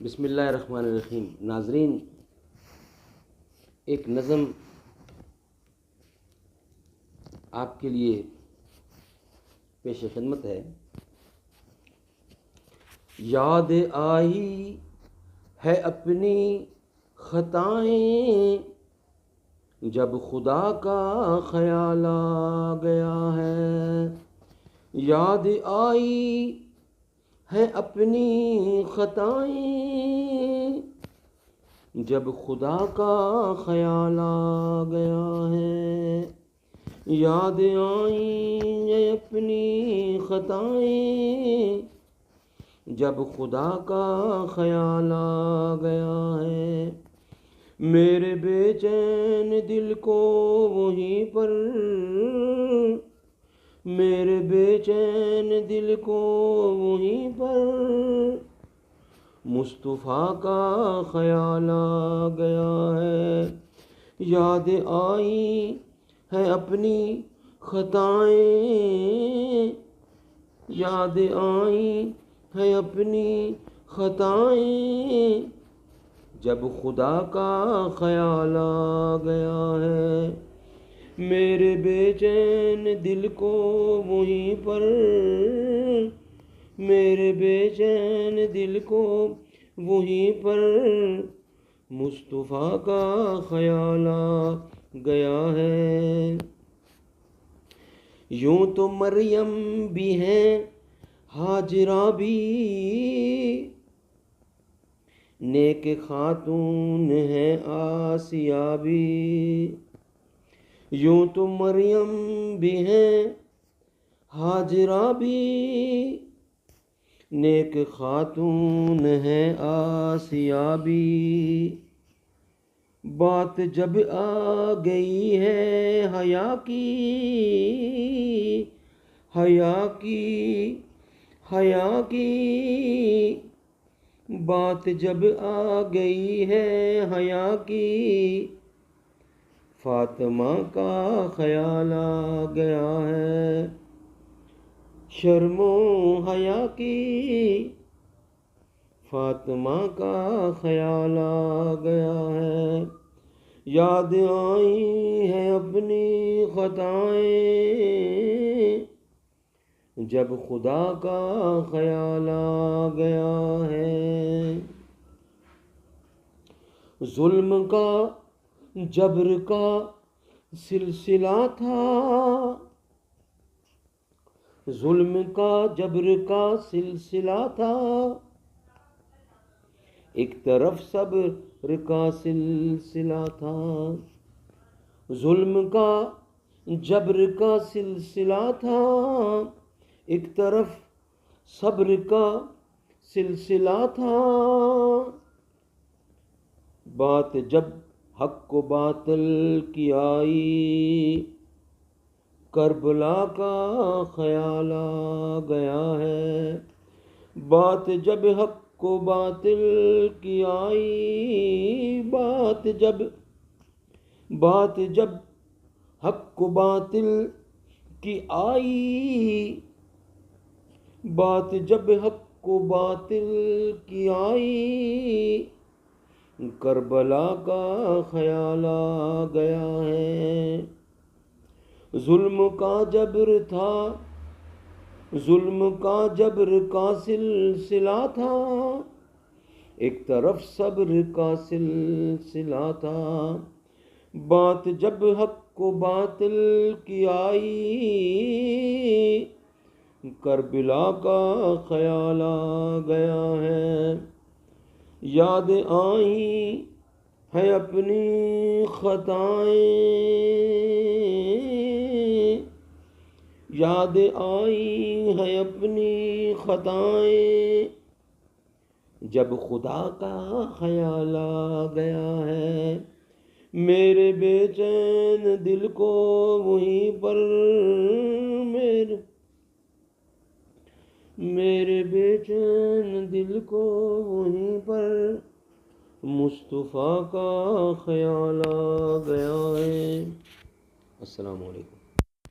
بسم اللہ الرحمن الرحیم۔ ناظرین، ایک نظم آپ کے لیے پیش خدمت ہے۔ یاد آئی ہے اپنی خطائیں، جب خدا کا خیال آ گیا ہے۔ یاد آئی ہے اپنی خطائیں، جب خدا کا خیال آ گیا ہے۔ یاد آئی ہے اپنی خطائیں، جب خدا کا خیال آ گیا ہے۔ میرے بے چین دل کو وہیں پر، میرے بے چین دل کو وہیں پر مصطفیٰ کا خیال آ گیا ہے۔ یاد آئی ہے اپنی خطائیں، یاد آئی ہے اپنی خطائیں، جب خدا کا خیال آ گیا ہے۔ میرے بے چین دل کو وہیں پر، میرے بے چین دل کو وہیں پر مصطفیٰ کا خیال آ گیا ہے۔ یوں تو مریم بھی ہیں، ہاجرہ بھی نیک خاتون ہے، آسیہ بھی۔ یوں تو مریم بھی ہیں، ہاجرہ بھی نیک خاتون ہے، آسیہ بھی۔ بات جب آ گئی ہے حیا کی، حیا کی، حیا کی، بات جب آ گئی ہے حیا کی، فاطمہ کا خیال آ گیا ہے۔ شرم و حیا کی، فاطمہ کا خیال آ گیا ہے۔ یاد آئی ہے اپنی خطائیں، جب خدا کا خیال آ گیا ہے۔ ظلم کا جبر کا سلسلہ تھا، ظلم کا جبر کا سلسلہ تھا، ایک طرف صبر کا سلسلہ تھا۔ ظلم کا جبر کا سلسلہ تھا، ایک طرف صبر کا سلسلہ تھا۔ بات جب حق و باطل کی آئی، کربلا کا خیال آ گیا ہے۔ بات جب حق و باطل کی آئی، بات جب حق و باطل کی آئی، بات جب حق و باطل کی آئی، کربلا کا خیال آ گیا ہے۔ ظلم کا جبر تھا، ظلم کا جبر کا سلسلہ تھا، ایک طرف صبر کا سلسلہ تھا۔ بات جب حق و باطل کی آئی، کربلا کا خیال آ گیا ہے۔ یاد آئی ہے اپنی خطائیں، یاد آئی ہے اپنی خطائیں، جب خدا کا خیال آ گیا ہے۔ میرے بے چین دل کو وہیں پر، میرے بے چین دل کو وہیں پر مصطفیٰ کا خیال آ گیا ہے۔ السلام علیکم۔